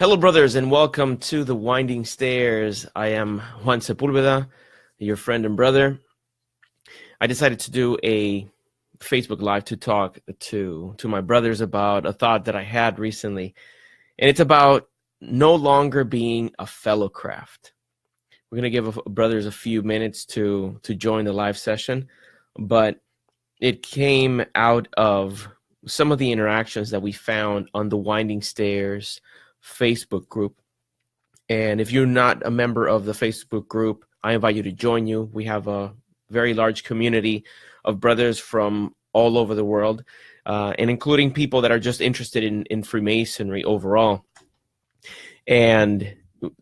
Hello, brothers, and welcome to the Winding Stairs. I am Juan Sepulveda, your friend and brother. I decided to do a Facebook Live to talk to my brothers about a thought that I had recently, and it's about no longer being a Fellowcraft. We're going to give brothers a few minutes to join the live session, but it came out of some of the interactions that we found on the Winding Stairs Facebook group. And if you're not a member of the Facebook group, I invite you to join you. We have a very large community of brothers from all over the world, and including people that are just interested in Freemasonry overall. And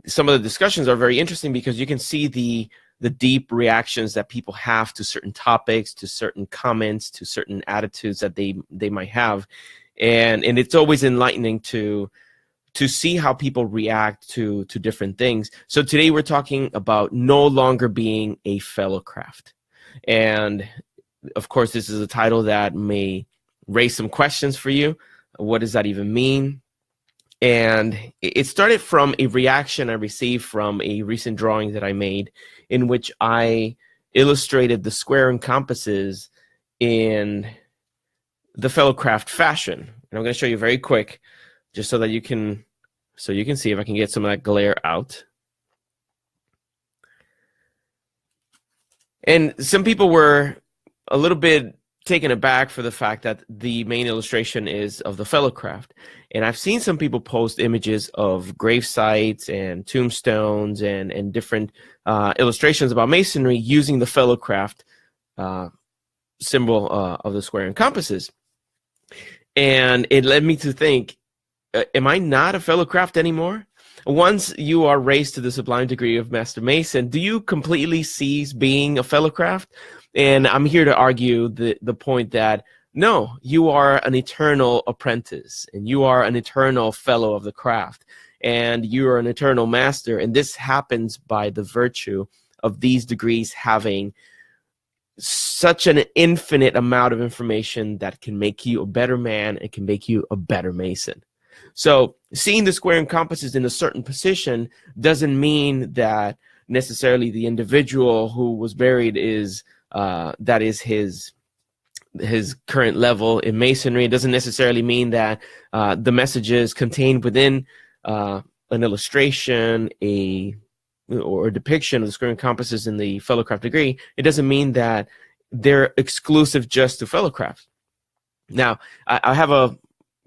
some of the discussions are very interesting because you can see the deep reactions that people have to certain topics, to certain comments, to certain attitudes that they might have. And it's always enlightening to see how people react to different things. So today we're talking about no longer being a Fellowcraft. And of course, this is a title that may raise some questions for you. What does that even mean? And it started from a reaction I received from a recent drawing that I made in which I illustrated the square and compasses in the Fellowcraft fashion. And I'm going to show you very quick, just so that you can see if I can get some of that glare out. And some people were a little bit taken aback for the fact that the main illustration is of the Fellowcraft. And I've seen some people post images of grave sites and tombstones and different illustrations about Masonry using the Fellowcraft symbol of the square and compasses. And it led me to think, am I not a Fellowcraft anymore? Once you are raised to the sublime degree of Master Mason, do you completely cease being a Fellowcraft? And I'm here to argue the point that, no, you are an eternal apprentice, and you are an eternal fellow of the craft, and you are an eternal master. And this happens by the virtue of these degrees having such an infinite amount of information that can make you a better man and can make you a better Mason. So seeing the square and compasses in a certain position doesn't mean that necessarily the individual who was buried is that is his current level in Masonry. It doesn't necessarily mean that the messages contained within an illustration, or a depiction of the square and compasses in the Fellowcraft degree, it doesn't mean that they're exclusive just to Fellowcraft. Now, I have a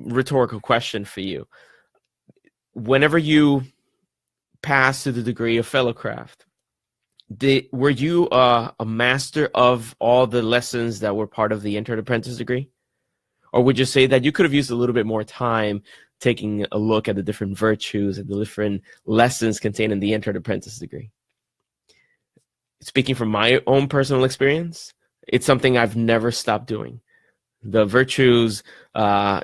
rhetorical question for you. Whenever you pass to the degree of Fellowcraft, were you a master of all the lessons that were part of the Entered Apprentice degree? Or would you say that you could have used a little bit more time taking a look at the different virtues and the different lessons contained in the Entered Apprentice degree? Speaking from my own personal experience, it's something I've never stopped doing. The virtues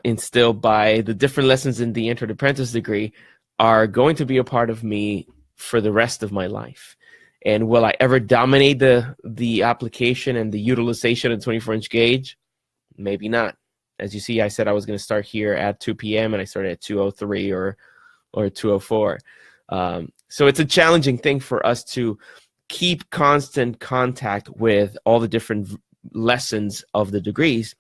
instilled by the different lessons in the Entered Apprentice degree are going to be a part of me for the rest of my life. And will I ever dominate the application and the utilization of the 24-inch gauge? Maybe not. As you see, I said I was going to start here at 2 p.m. and I started at 2:03 or 2:04. So it's a challenging thing for us to keep constant contact with all the different lessons of the degrees.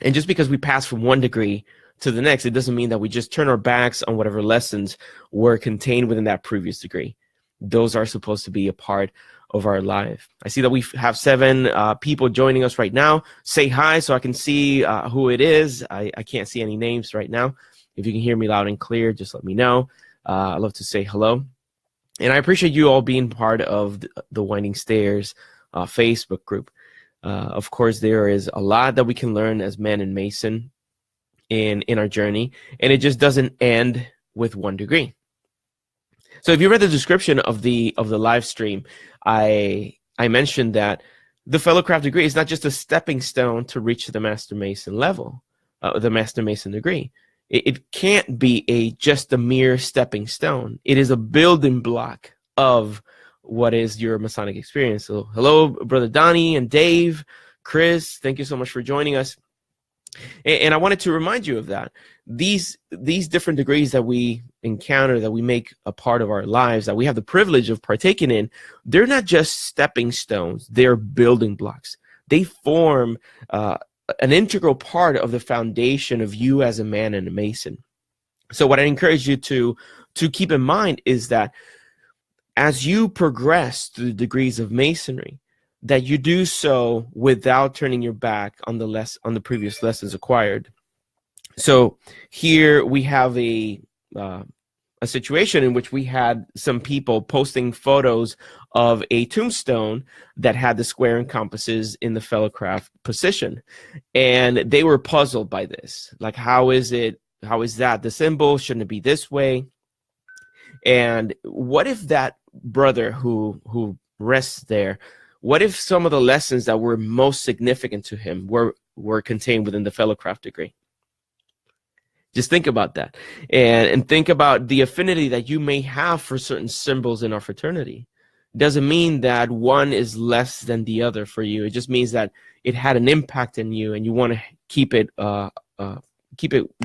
And just because we pass from one degree to the next, it doesn't mean that we just turn our backs on whatever lessons were contained within that previous degree. Those are supposed to be a part of our life. I see that we have 7 people joining us right now. Say hi so I can see who it is. I can't see any names right now. If you can hear me loud and clear, just let me know. I'd love to say hello. And I appreciate you all being part of the Winding Stairs Facebook group. Of course, there is a lot that we can learn as men and Mason in our journey, and it just doesn't end with one degree. So if you read the description of the live stream, I mentioned that the Fellowcraft degree is not just a stepping stone to reach the Master Mason level, the Master Mason degree. It can't be just a mere stepping stone. It is a building block of what is your Masonic experience. So hello, Brother Donnie and Dave, Chris, thank you so much for joining us. And I wanted to remind you of that. These different degrees that we encounter, that we make a part of our lives, that we have the privilege of partaking in, they're not just stepping stones, they're building blocks. They form an integral part of the foundation of you as a man and a Mason. So what I encourage you to keep in mind is that as you progress through the degrees of Masonry, that you do so without turning your back on the previous lessons acquired. So here we have a situation in which we had some people posting photos of a tombstone that had the square and compasses in the Fellowcraft position, and they were puzzled by this. Like, how is that the symbol? Shouldn't it be this way? And what if that brother who rests there, what if some of the lessons that were most significant to him were contained within the Fellowcraft degree? Just think about that, and think about the affinity that you may have for certain symbols in our fraternity. It doesn't mean that one is less than the other for you. It just means that it had an impact in you, and you want to keep it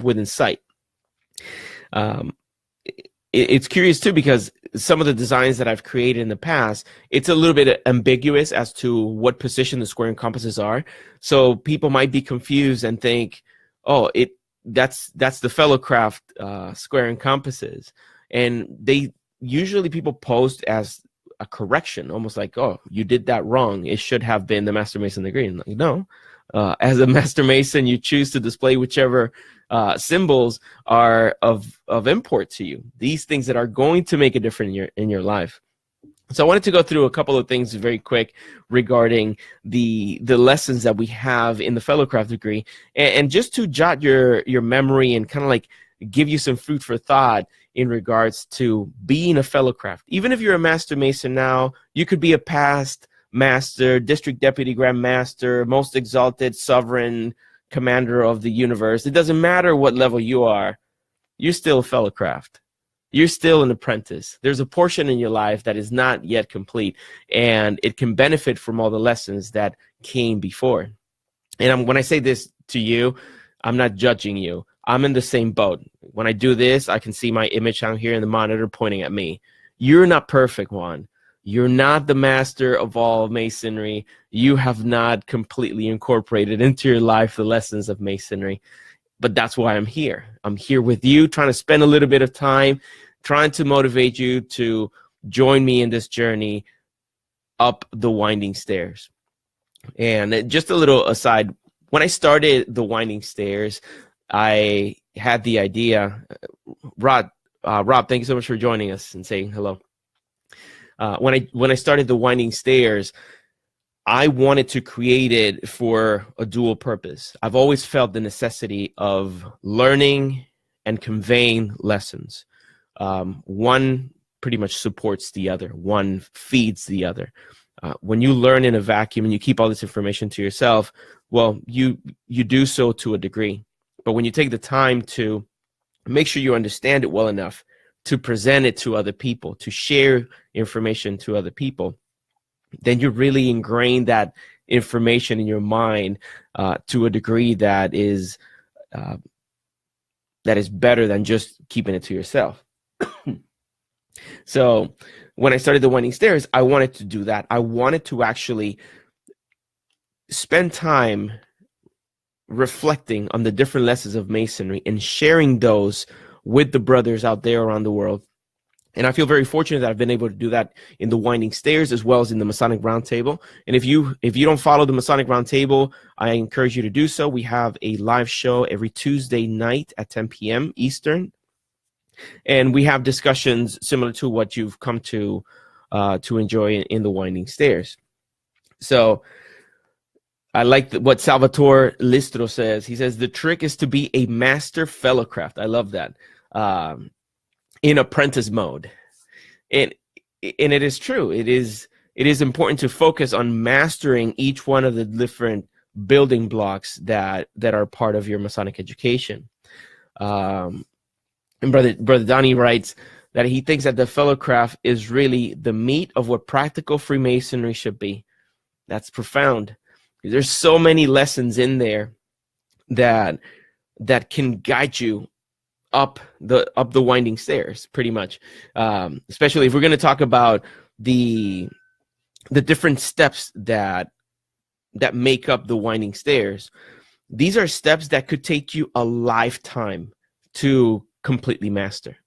within sight. It's curious too, because some of the designs that I've created in the past, it's a little bit ambiguous as to what position the square and compasses are. So people might be confused and think, oh, that's the Fellowcraft square and compasses. And people post as a correction, almost like, oh, you did that wrong. It should have been the Master Mason degree. And like, no, as a Master Mason, you choose to display whichever symbols are of import to you. These things that are going to make a difference in your life. So I wanted to go through a couple of things very quick regarding the lessons that we have in the Fellowcraft degree, and just to jot your memory and kind of like give you some food for thought in regards to being a Fellowcraft. Even if you're a Master Mason now, you could be a past Master, District Deputy Grand Master, Most Exalted Sovereign Commander of the Universe. It doesn't matter what level you are, you're still a Fellowcraft. You're still an apprentice. There's a portion in your life that is not yet complete, and it can benefit from all the lessons that came before. And when I say this to you, I'm not judging you. I'm in the same boat. When I do this, I can see my image down here in the monitor pointing at me. You're not perfect, Juan. You're not the master of all Masonry. You have not completely incorporated into your life the lessons of Masonry. But that's why I'm here. I'm here with you, trying to spend a little bit of time, trying to motivate you to join me in this journey up the winding stairs. And just a little aside, when I started the winding stairs, I had the idea. Rob, thank you so much for joining us and saying hello. When I started the winding stairs, I wanted to create it for a dual purpose. I've always felt the necessity of learning and conveying lessons. One pretty much supports the other. One feeds the other. When you learn in a vacuum and you keep all this information to yourself, well, you do so to a degree. But when you take the time to make sure you understand it well enough to present it to other people, to share information to other people, then you really ingrain that information in your mind to a degree that is better than just keeping it to yourself. So when I started the winding stairs, I wanted to do that. I wanted to actually spend time reflecting on the different lessons of Masonry and sharing those with the brothers out there around the world. And I feel very fortunate that I've been able to do that in the Winding Stairs as well as in the Masonic Roundtable. And if you don't follow the Masonic Roundtable, I encourage you to do so. We have a live show every Tuesday night at 10 p.m. Eastern. And we have discussions similar to what you've come to enjoy in the Winding Stairs. So I like what Salvatore Listro says. He says, the trick is to be a master Fellowcraft. I love that. In apprentice mode. And it is true. It is important to focus on mastering each one of the different building blocks that are part of your Masonic education. And Brother Donnie writes that he thinks that the Fellowcraft is really the meat of what practical Freemasonry should be. That's profound. There's so many lessons in there that can guide you up the winding stairs, pretty much. Especially if we're going to talk about the different steps that make up the winding stairs. These are steps that could take you a lifetime to completely master.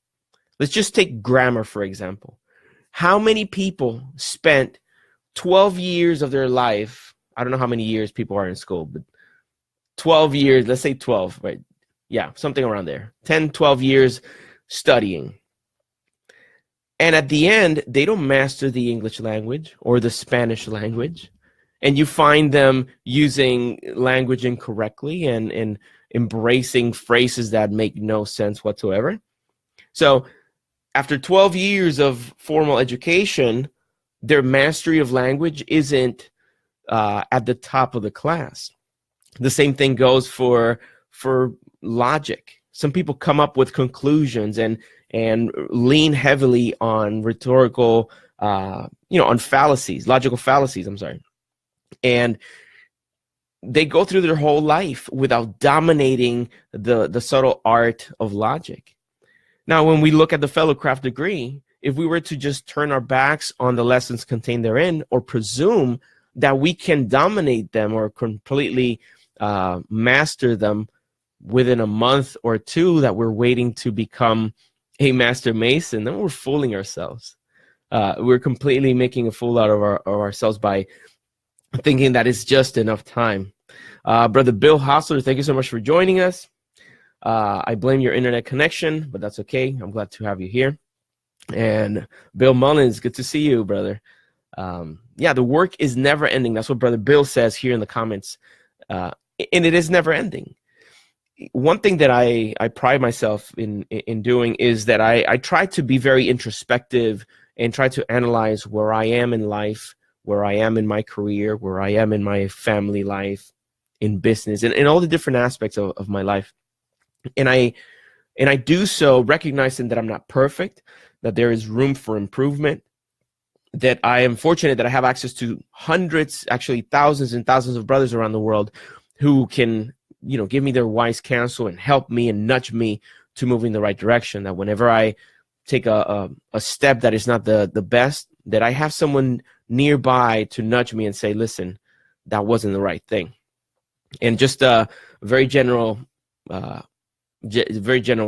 Let's just take grammar, for example. How many people spent 12 years of their life? I don't know how many years people are in school, but 12 years, let's say 12, right? Yeah, something around there. 10, 12 years studying. And at the end, they don't master the English language or the Spanish language. And you find them using language incorrectly and embracing phrases that make no sense whatsoever. So after 12 years of formal education, their mastery of language isn't at the top of the class. The same thing goes for logic. Some people come up with conclusions and lean heavily on rhetorical, on fallacies, logical fallacies, I'm sorry. And they go through their whole life without dominating the subtle art of logic. Now, when we look at the Fellowcraft degree, if we were to just turn our backs on the lessons contained therein or presume that we can dominate them or completely master them within a month or two that we're waiting to become a Master Mason, then we're fooling ourselves. We're completely making a fool out of ourselves by thinking that it's just enough time. Brother Bill Hostler, thank you so much for joining us. I blame your internet connection, but that's okay. I'm glad to have you here. And Bill Mullins, good to see you, brother. Yeah, the work is never ending. That's what Brother Bill says here in the comments. And it is never ending. One thing that I pride myself in doing is that I try to be very introspective and try to analyze where I am in life, where I am in my career, where I am in my family life, in business, and in all the different aspects of my life. And I do so recognizing that I'm not perfect, that there is room for improvement, that I am fortunate that I have access to hundreds, actually thousands and thousands of brothers around the world who can, give me their wise counsel and help me and nudge me to move in the right direction. That whenever I take a step that is not the best, that I have someone nearby to nudge me and say, listen, that wasn't the right thing. And just a very general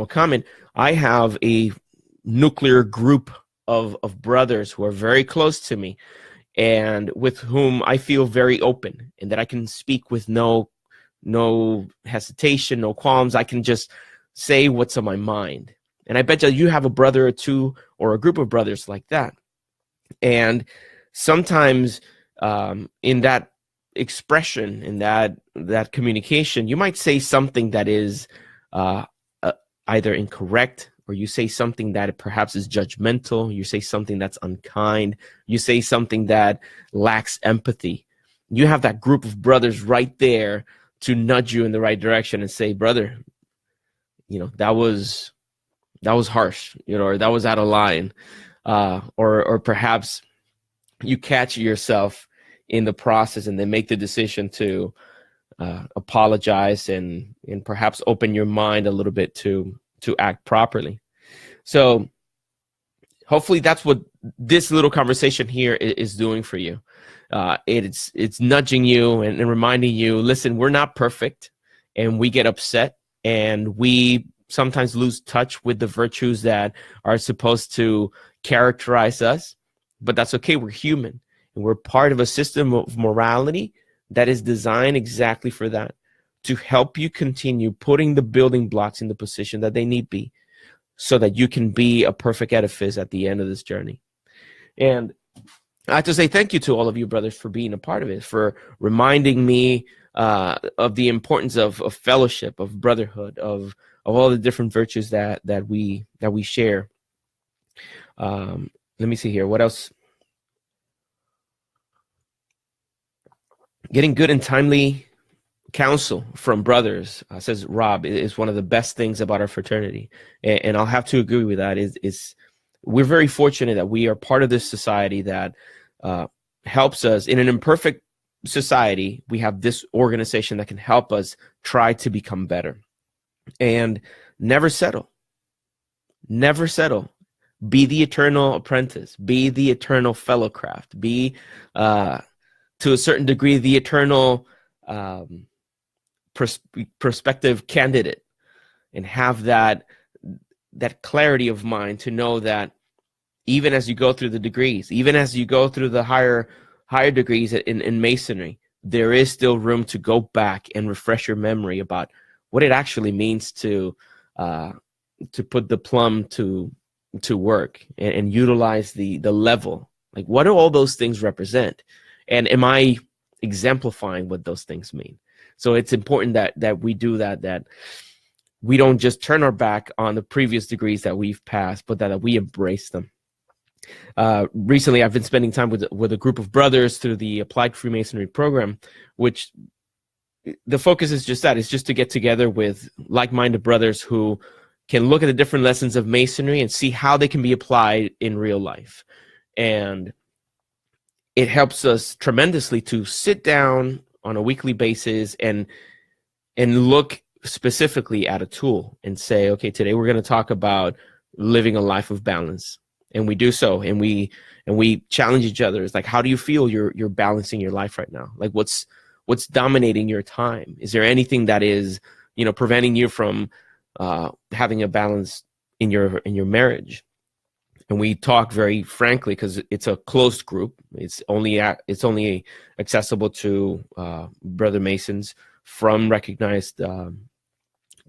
comment, I have a nuclear group of brothers who are very close to me and with whom I feel very open and that I can speak with no hesitation, no qualms. I can just say what's on my mind. And I bet you have a brother or two or a group of brothers like that. And sometimes in that expression, in that communication, you might say something that is either incorrect, or you say something that perhaps is judgmental, you say something that's unkind, you say something that lacks empathy. You have that group of brothers right there to nudge you in the right direction and say, brother, that was harsh, or that was out of line. Or perhaps you catch yourself in the process and then make the decision to apologize and perhaps open your mind a little bit to act properly. So hopefully that's what this little conversation here is doing for you. It's nudging you and reminding you, listen, we're not perfect and we get upset and we sometimes lose touch with the virtues that are supposed to characterize us, but that's okay. We're human and we're part of a system of morality that is designed exactly for that, to help you continue putting the building blocks in the position that they need be so that you can be a perfect edifice at the end of this journey. And I have to say thank you to all of you brothers for being a part of it, for reminding me of the importance of fellowship, of brotherhood, of all the different virtues that we share. Let me see here. What else? Getting good and timely counsel from brothers, says Rob, is one of the best things about our fraternity. And I'll have to agree with that. Is we're very fortunate that we are part of this society that helps us in an imperfect society, we have this organization that can help us try to become better. And never settle. Never settle. Be the eternal apprentice. Be the eternal fellowcraft. Be, to a certain degree, the eternal prospective candidate, and have that clarity of mind to know that even as you go through the degrees, even as you go through the higher degrees in Masonry, there is still room to go back and refresh your memory about what it actually means to put the plum to work and utilize the level. Like, what do all those things represent? And am I exemplifying what those things mean? So it's important that we do that we don't just turn our back on the previous degrees that we've passed, but that we embrace them. Recently, I've been spending time with a group of brothers through the Applied Freemasonry program, which the focus is just that. It's just to get together with like-minded brothers who can look at the different lessons of Masonry and see how they can be applied in real life. And it helps us tremendously to sit down on a weekly basis and look specifically at a tool and say, okay, today we're going to talk about living a life of balance. And we do so, and we challenge each other. It's like, how do you feel you're balancing your life right now? Like, what's dominating your time? Is there anything that is, preventing you from having a balance in your marriage? And we talk very frankly, because it's a closed group. It's only accessible to brother Masons from recognized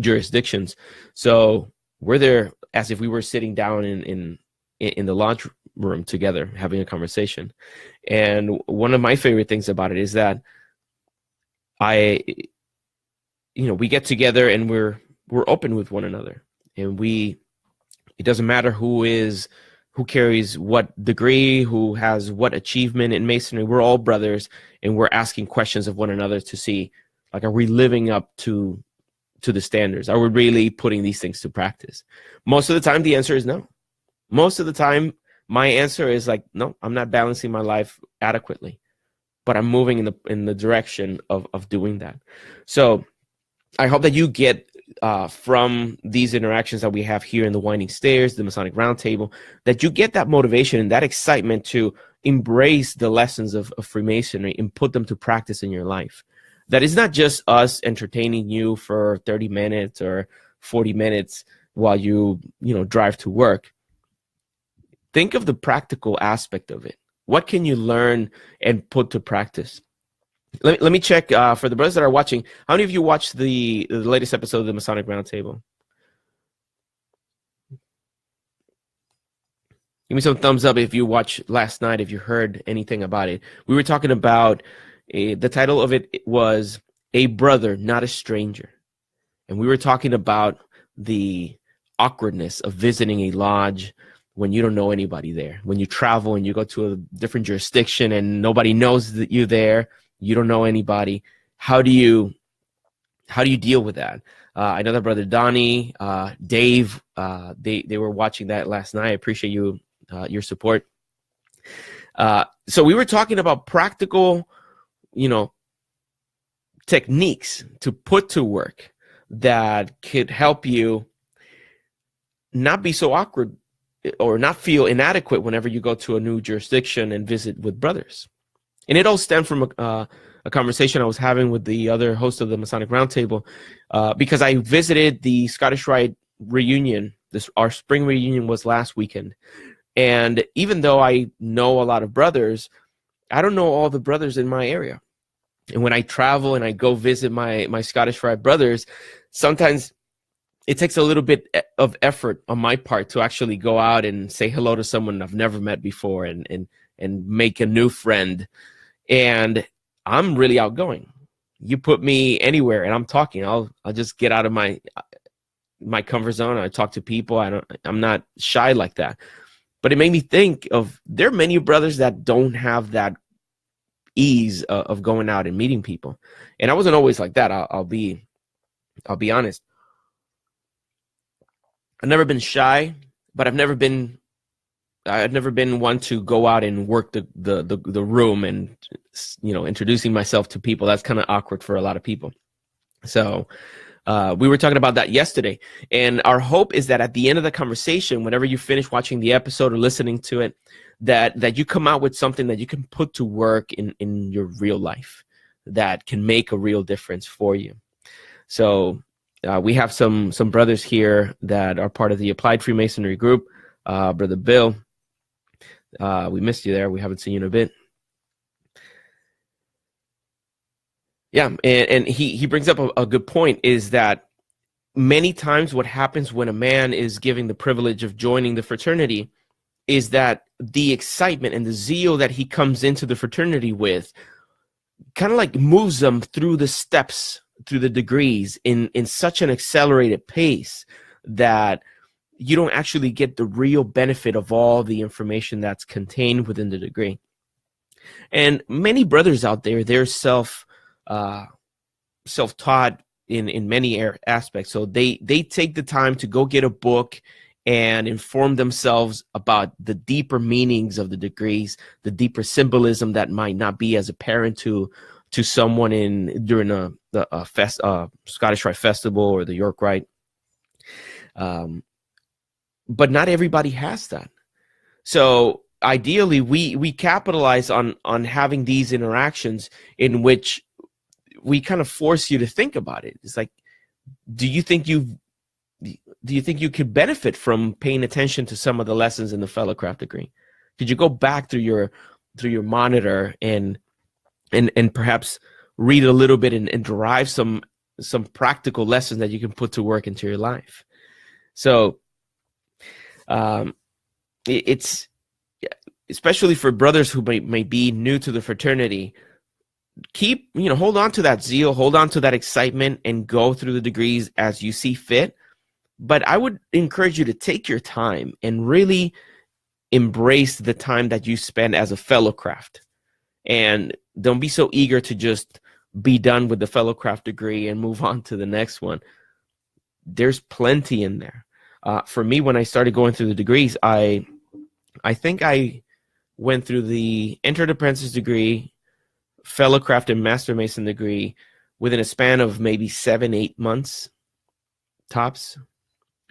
jurisdictions. So we're there as if we were sitting down in the lodge room together, having a conversation. And one of my favorite things about it is that we get together and we're open with one another, and it doesn't matter who carries what degree, who has what achievement in Masonry. We're all brothers, and we're asking questions of one another to see, like, are we living up to the standards? Are we really putting these things to practice? Most of the time, the answer is no. Most of the time, my answer is like, no, I'm not balancing my life adequately, but I'm moving in the direction of doing that. So I hope that you get from these interactions that we have here in the Winding Stairs, the Masonic Roundtable, that you get that motivation and that excitement to embrace the lessons of Freemasonry and put them to practice in your life. That is not just us entertaining you for 30 minutes or 40 minutes while you drive to work. Think of the practical aspect of it. What can you learn and put to practice? Let me check for the brothers that are watching. How many of you watched the latest episode of the Masonic Roundtable? Give me some thumbs up if you watched last night, if you heard anything about it. We were talking about, the title of it was A Brother, Not a Stranger. And we were talking about the awkwardness of visiting a lodge when you don't know anybody there. When you travel and you go to a different jurisdiction and nobody knows that you're there, you don't know anybody. How do you deal with that? I know that Brother Donnie, Dave, they were watching that last night. I appreciate your support. So we were talking about practical, techniques to put to work that could help you not be so awkward or not feel inadequate whenever you go to a new jurisdiction and visit with brothers. And it all stemmed from a conversation I was having with the other host of the Masonic Roundtable, because I visited the Scottish Rite reunion. Our spring reunion was last weekend. And even though I know a lot of brothers, I don't know all the brothers in my area. And when I travel and I go visit my Scottish Rite brothers, sometimes it takes a little bit of effort on my part to actually go out and say hello to someone I've never met before and make a new friend. And I'm really outgoing. You put me anywhere and I'm talking. I'll just get out of my comfort zone. I talk to people. I'm not shy like that. But it made me think of, there are many brothers that don't have that ease of going out and meeting people. And I wasn't always like that. I'll be honest. I've never been shy, but I've never been I've never been one to go out and work the room and, introducing myself to people. That's kind of awkward for a lot of people. So we were talking about that yesterday. And our hope is that at the end of the conversation, whenever you finish watching the episode or listening to it, that you come out with something that you can put to work in your real life that can make a real difference for you. So we have some brothers here that are part of the Applied Freemasonry group. Brother Bill, we missed you there. We haven't seen you in a bit. Yeah, and he brings up a good point, is that many times what happens when a man is given the privilege of joining the fraternity is that the excitement and the zeal that he comes into the fraternity with kind of like moves them through the steps, through the degrees in such an accelerated pace that you don't actually get the real benefit of all the information that's contained within the degree. And many brothers out there, they're self-taught in many aspects. So they take the time to go get a book and inform themselves about the deeper meanings of the degrees, the deeper symbolism that might not be as apparent to someone during a Scottish Rite Festival or the York Rite. But not everybody has that. So ideally, we capitalize on having these interactions in which we kind of force you to think about it. It's like, do you think you could benefit from paying attention to some of the lessons in the Fellowcraft Degree? Could you go back through your monitor and perhaps read a little bit and derive some practical lessons that you can put to work into your life? So it's especially for brothers who may be new to the fraternity, hold on to that zeal, hold on to that excitement, and go through the degrees as you see fit. But I would encourage you to take your time and really embrace the time that you spend as a Fellowcraft. And don't be so eager to just be done with the Fellowcraft degree and move on to the next one. There's plenty in there. For me, when I started going through the degrees, I think I went through the Entered Apprentice degree, Fellowcraft and Master Mason degree within a span of maybe 7-8 months tops,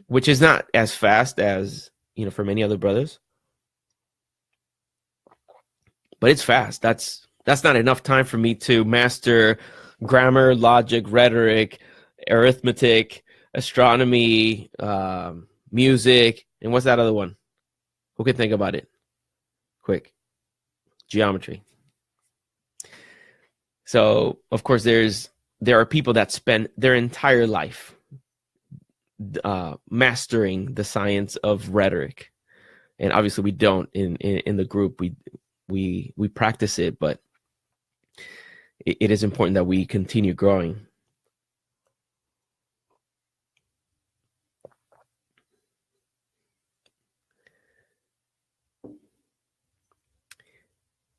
which is not as fast as, for many other brothers. But it's fast. That's not enough time for me to master grammar, logic, rhetoric, arithmetic, astronomy, music, and what's that other one? Who can think about it? Quick. Geometry. So, of course, there are people that spend their entire life mastering the science of rhetoric, and obviously we don't in the group. We practice it, but it is important that we continue growing.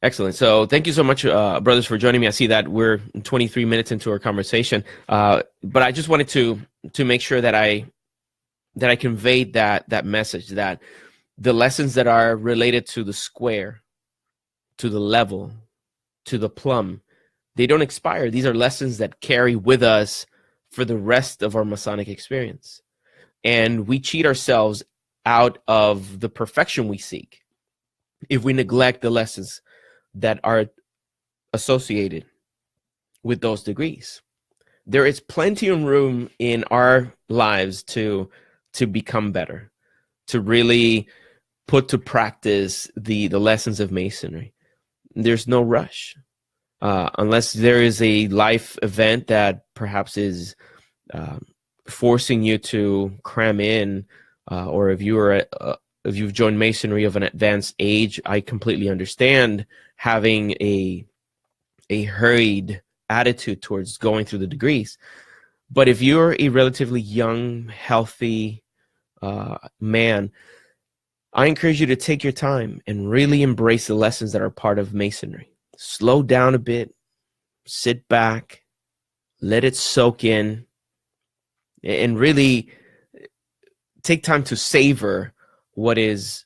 Excellent. So thank you so much, brothers, for joining me. I see that we're 23 minutes into our conversation, but I just wanted to make sure that I conveyed that message, that the lessons that are related to the square, to the level, to the plumb, they don't expire. These are lessons that carry with us for the rest of our Masonic experience. And we cheat ourselves out of the perfection we seek if we neglect the lessons that are associated with those degrees. There is plenty of room in our lives to become better, to really put to practice the lessons of Masonry. There's no rush, unless there is a life event that perhaps is forcing you to cram in, or if you've joined Masonry of an advanced age. I completely understand having a hurried attitude towards going through the degrees. But if you're a relatively young, healthy man, I encourage you to take your time and really embrace the lessons that are part of Masonry. Slow down a bit, sit back, let it soak in, and really take time to savor what is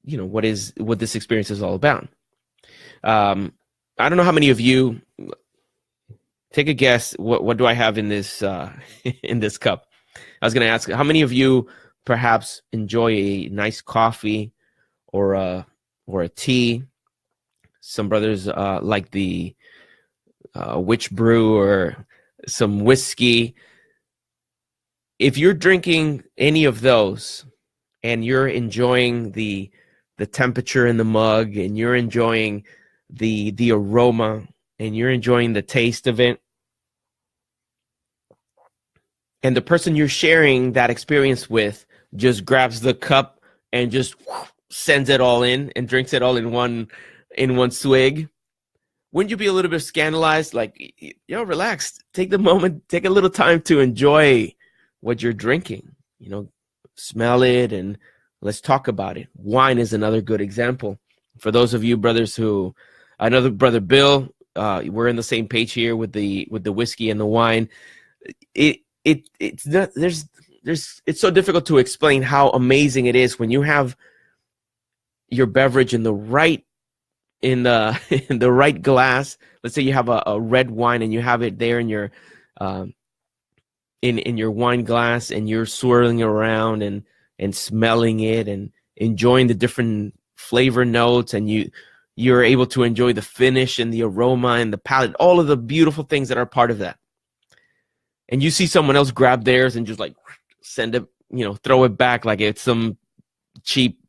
what this experience is all about. I don't know how many of you, take a guess. What do I have in this in this cup? I was going to ask, how many of you perhaps enjoy a nice coffee or a tea? Some brothers like the witch brew or some whiskey. If you're drinking any of those and you're enjoying the temperature in the mug, and you're enjoying the aroma, and you're enjoying the taste of it, and the person you're sharing that experience with just grabs the cup and just sends it all in and drinks it all in one swig, wouldn't you be a little bit scandalized? Like, relax, take the moment, take a little time to enjoy what you're drinking, smell it, and let's talk about it. Wine is another good example. For those of you brothers who, I know Brother Bill, we're in the same page here with the whiskey and the wine. It's not, it's so difficult to explain how amazing it is when you have your beverage in the right glass. Let's say you have a red wine and you have it there in your in your wine glass, and you're swirling around and smelling it and enjoying the different flavor notes, and you're able to enjoy the finish and the aroma and the palate, all of the beautiful things that are part of that. And you see someone else grab theirs and just like send it, throw it back like it's some cheap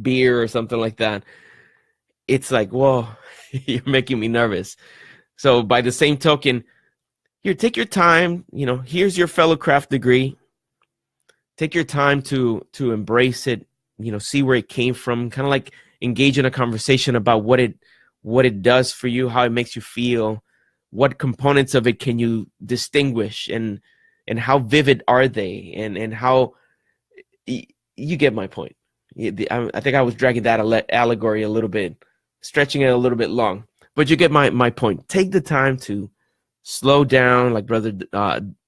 beer or something like that. It's like, whoa, you're making me nervous. So by the same token, here, take your time. Here's your Fellowcraft degree. Take your time to embrace it. See where it came from. Kind of like engage in a conversation about what it does for you, how it makes you feel, what components of it can you distinguish, and how vivid are they, and how you get my point. I think I was dragging that allegory a little bit, stretching it a little bit long, but you get my point. Take the time to slow down, like Brother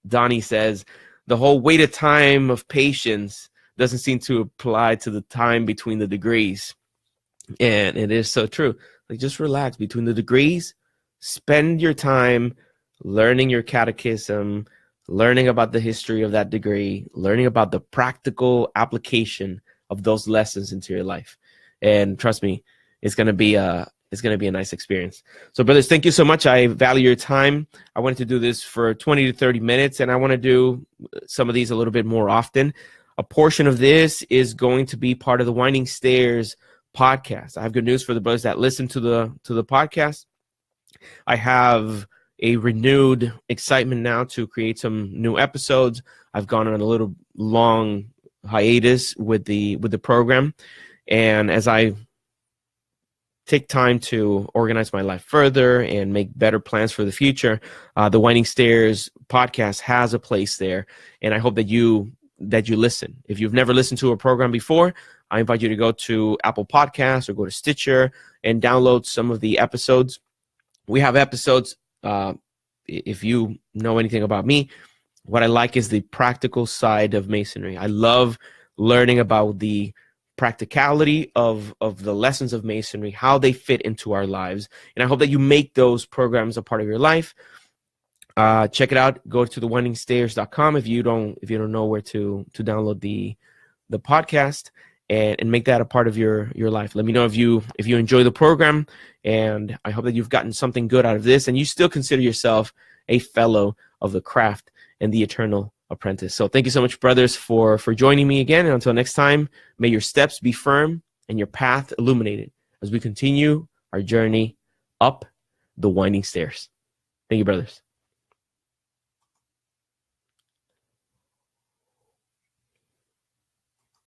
Donnie says. The whole wait of time of patience doesn't seem to apply to the time between the degrees, and it is so true. Like, just relax between the degrees. Spend your time learning your catechism, learning about the history of that degree, learning about the practical application of those lessons into your life. And trust me, it's going to be a nice experience. So brothers, thank you so much. I value your time. I wanted to do this for 20 to 30 minutes, and I want to do some of these a little bit more often. A portion of this is going to be part of the Winding Stairs podcast. I have good news for the brothers that listen to the podcast. I have a renewed excitement now to create some new episodes. I've gone on a little long hiatus with the program, and as I take time to organize my life further and make better plans for the future, the Winding Stairs podcast has a place there, and I hope that you listen. If you've never listened to a program before, I invite you to go to Apple Podcasts or go to Stitcher and download some of the episodes. We have episodes, if you know anything about me, what I like is the practical side of Masonry. I love learning about the practicality of the lessons of Masonry, how they fit into our lives. And I hope that you make those programs a part of your life. Check it out. Go to thewindingstairs.com if you don't know where to download the podcast, and make that a part of your life. Let me know if you enjoy the program, and I hope that you've gotten something good out of this, and you still consider yourself a fellow of the craft and the eternal apprentice. So thank you so much, brothers, for joining me again. And until next time, may your steps be firm and your path illuminated as we continue our journey up the winding stairs. Thank you, brothers.